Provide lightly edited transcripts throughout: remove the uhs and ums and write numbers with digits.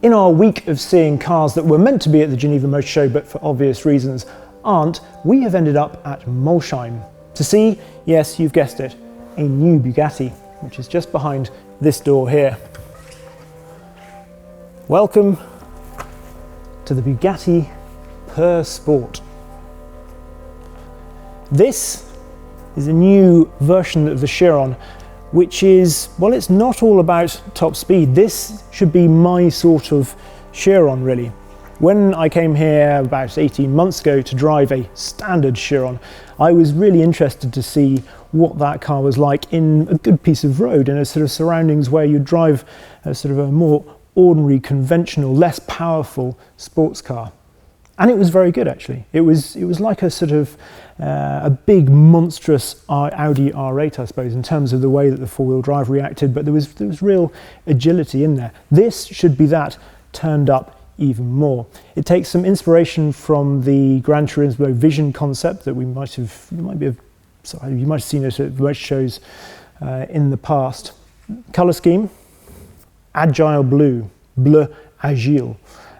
In our week of seeing cars that were meant to be at the Geneva Motor Show but for obvious reasons aren't, we have ended up at Molsheim to see, yes, you've guessed it, a new Bugatti, which is just behind this door here. Welcome to the Bugatti Pur Sport. This is a new version of the Chiron, which is, well, it's not all about top speed. This should be my sort of Chiron, really. When I came here about 18 months ago to drive a standard Chiron, I was really interested to see what that car was like in a good piece of road, in a sort of surroundings where you drive a sort of a more ordinary, conventional, less powerful sports car. And it was very good, actually. It was like a sort of a big, monstrous Audi R8, I suppose, in terms of the way that the four-wheel drive reacted, but there was real agility in there. This should be that turned up even more. It takes some inspiration from the Gran Turismo Vision concept that you might have seen it at motor shows in the past. Color scheme, agile blue, bleu agile.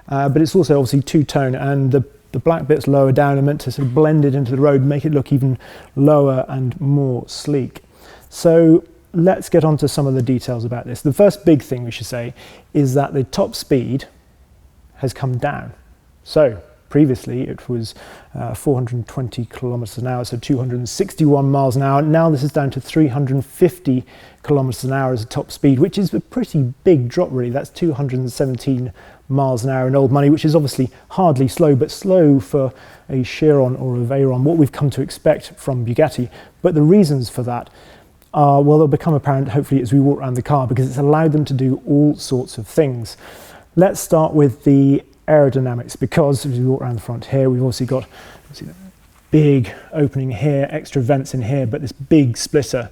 But it's also obviously two-tone, and the black bits lower down are meant to sort of blend it into the road, make it look even lower and more sleek. So let's get on to some of the details about this. The first big thing we should say is that the top speed has come down. So previously it was 420 kilometers an hour, so 261 miles an hour. Now this is down to 350 kilometers an hour as a top speed, which is a pretty big drop, really. That's 217 miles an hour in old money, which is obviously hardly slow, but slow for a Chiron or a Veyron, what we've come to expect from Bugatti. But the reasons for that are, well, they'll become apparent hopefully as we walk around the car, because it's allowed them to do all sorts of things. Let's start with the aerodynamics, because as we walk around the front here, we've obviously got that big opening here, extra vents in here, but this big splitter.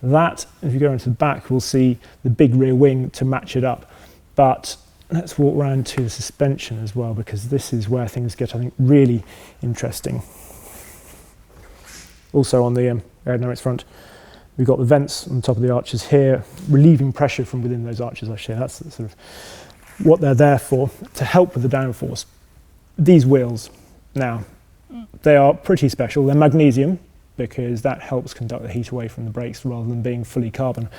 That, if you go into the back, we'll see the big rear wing to match it up. But let's walk around to the suspension as well, because this is where things get, I think, really interesting. Also on the aerodynamics front, we've got the vents on top of the arches here, relieving pressure from within those arches. Actually, that's sort of what they're there for, to help with the downforce. These wheels, now, they are pretty special. They're magnesium, because that helps conduct the heat away from the brakes rather than being fully carbon.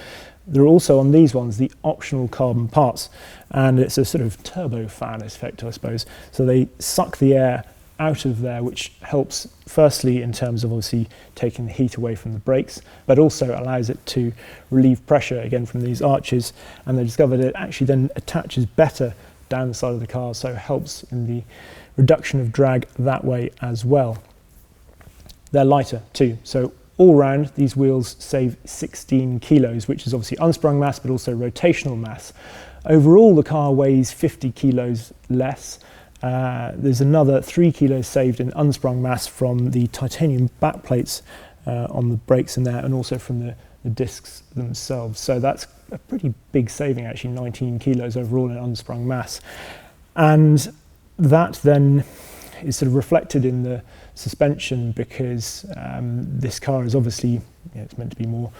There are also on these ones the optional carbon parts, and it's a sort of turbofan effect, I suppose. So they suck the air out of there, which helps firstly in terms of obviously taking the heat away from the brakes, but also allows it to relieve pressure again from these arches. And they discovered it actually then attaches better down the side of the car, so it helps in the reduction of drag that way as well. They're lighter too, so all round these wheels save 16 kilos, which is obviously unsprung mass but also rotational mass. Overall the car weighs 50 kilos less. There's another 3 kilos saved in unsprung mass from the titanium backplates on the brakes in there, and also from the discs themselves. So that's a pretty big saving, actually, 19 kilos overall in unsprung mass. And that then is sort of reflected in the suspension, because this car is obviously, it's meant to be more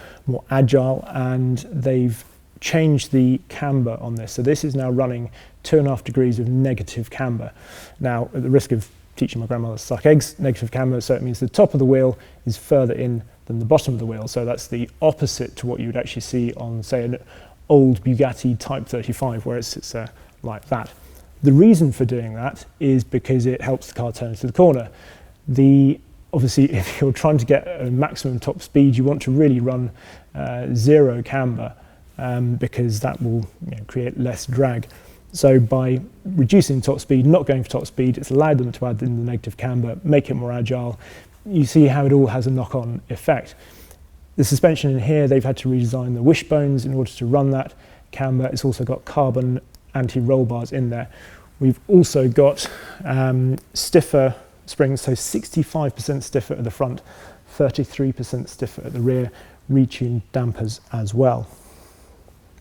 agile, and they've changed the camber on this. So this is now running 2.5 degrees of negative camber. Now, at the risk of teaching my grandmother to suck eggs, negative camber, so it means the top of the wheel is further in than the bottom of the wheel. So that's the opposite to what you would actually see on, say, an old Bugatti Type 35, where it sits like that. The reason for doing that is because it helps the car turn into the corner. Obviously, if you're trying to get a maximum top speed, you want to really run zero camber, because that will create less drag. So by reducing top speed, not going for top speed, it's allowed them to add in the negative camber, make it more agile. You see how it all has a knock-on effect. The suspension in here, they've had to redesign the wishbones in order to run that camber. It's also got carbon anti-roll bars in there. We've also got stiffer springs, so 65% stiffer at the front, 33% stiffer at the rear, retuned dampers as well.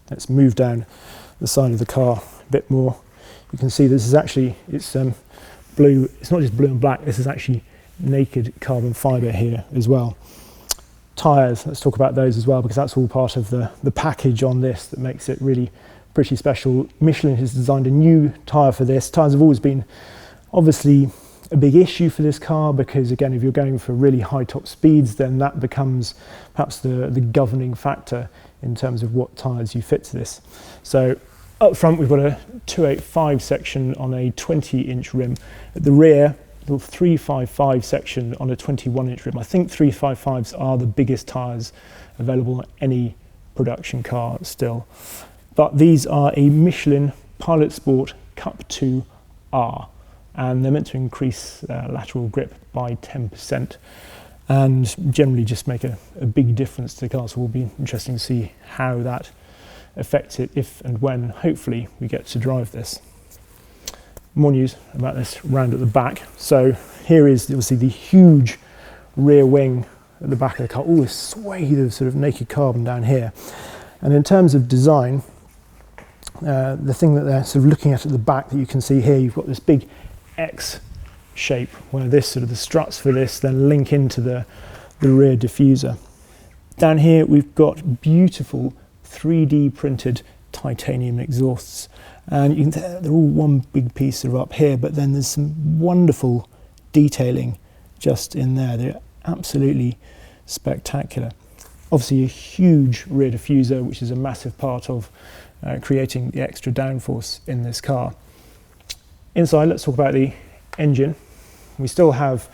Let's move down the side of the car a bit more. You can see this is actually, it's blue, it's not just blue and black, this is actually naked carbon fibre here as well. Tyres, let's talk about those as well, because that's all part of the package on this that makes it really pretty special. Michelin has designed a new tyre for this. Tyres have always been obviously a big issue for this car because, again, if you're going for really high top speeds, then that becomes perhaps the governing factor in terms of what tyres you fit to this. So up front we've got a 285 section on a 20-inch rim. At the rear, a little 355 section on a 21-inch rim. I think 355s are the biggest tyres available on any production car still. But these are a Michelin Pilot Sport Cup 2R, and they're meant to increase lateral grip by 10% and generally just make a big difference to the car. So it will be interesting to see how that affects it if and when, hopefully, we get to drive this. More news about this round at the back. So here is obviously the huge rear wing at the back of the car, all this swathe of sort of naked carbon down here. And in terms of design, the thing that they're sort of looking at the back that you can see here, you've got this big X shape where this sort of the struts for this then link into the rear diffuser. Down here we've got beautiful 3D printed titanium exhausts, and you can tell they're all one big piece sort of up here, but then there's some wonderful detailing just in there. They're absolutely spectacular. Obviously a huge rear diffuser, which is a massive part of creating the extra downforce in this car. Inside, let's talk about the engine. We still have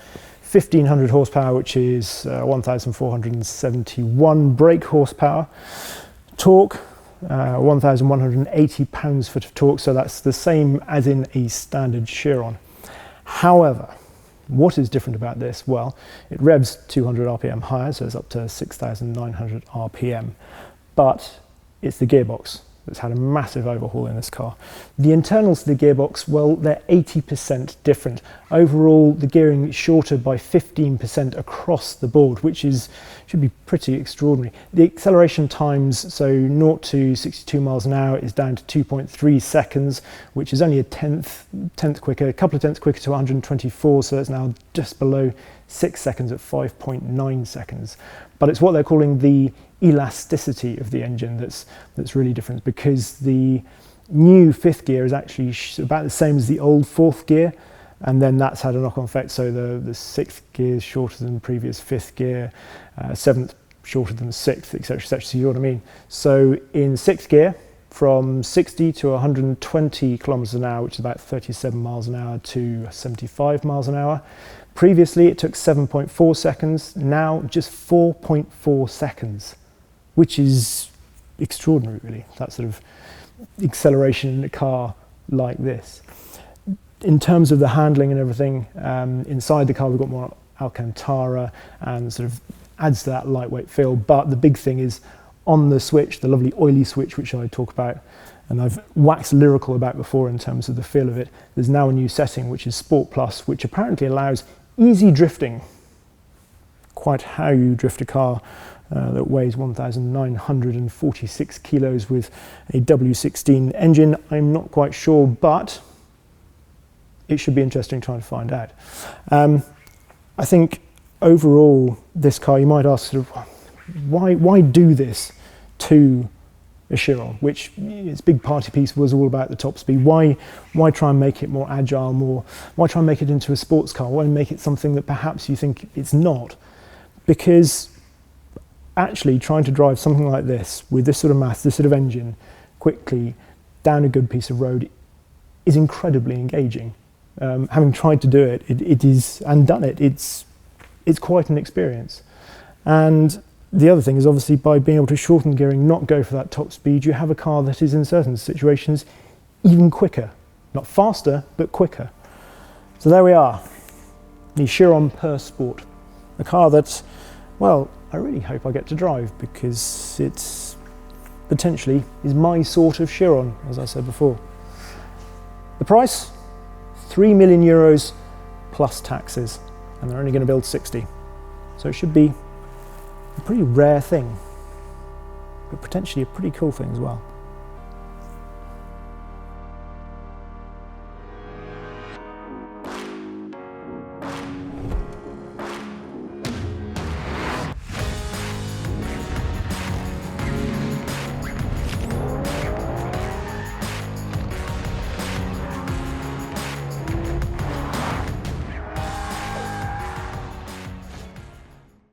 1500 horsepower, which is 1471 brake horsepower. Torque, 1180 pounds-foot of torque, so that's the same as in a standard Chiron. However, what is different about this? Well, it revs 200 RPM higher, so it's up to 6,900 RPM, but it's the gearbox that's had a massive overhaul in this car. The internals of the gearbox, well, they're 80% different. Overall, the gearing is shorter by 15% across the board, which should be pretty extraordinary. The acceleration times, so 0 to 62 miles an hour, is down to 2.3 seconds, which is only a tenth quicker, a couple of tenths quicker to 124, so it's now just below 6 seconds at 5.9 seconds. But it's what they're calling the elasticity of the engine that's really different, because the new fifth gear is actually about the same as the old fourth gear, and then that's had a knock-on effect. So the sixth gear is shorter than the previous fifth gear, seventh shorter than the sixth, etc., etc. So you know what I mean. So in sixth gear, from 60 to 120 kilometers an hour, which is about 37 miles an hour, to 75 miles an hour. Previously, it took 7.4 seconds. Now, just 4.4 seconds. Which is extraordinary, really, that sort of acceleration in a car like this. In terms of the handling and everything, inside the car we've got more Alcantara and sort of adds to that lightweight feel, but the big thing is on the switch, the lovely oily switch which I talk about, and I've waxed lyrical about before in terms of the feel of it. There's now a new setting which is Sport Plus, which apparently allows easy drifting. Quite how you drift a car that weighs 1,946 kilos with a W16 engine, I'm not quite sure, but it should be interesting trying to find out. I think overall, this car, you might ask, sort of, why do this to a Chiron, which its big party piece was all about the top speed? Why try and make it more agile, why try and make it into a sports car? Why make it something that perhaps you think it's not? Because actually trying to drive something like this with this sort of mass, this sort of engine, quickly down a good piece of road is incredibly engaging. Having tried to do it, it is, and done it, it's quite an experience. And the other thing is, obviously, by being able to shorten gearing, not go for that top speed, you have a car that is in certain situations even quicker. Not faster, but quicker. So there we are, the Chiron Pur Sport. A car that, well, I really hope I get to drive, because it's potentially is my sort of Chiron, as I said before. The price, 3 million euros plus taxes, and they're only going to build 60. So it should be a pretty rare thing, but potentially a pretty cool thing as well.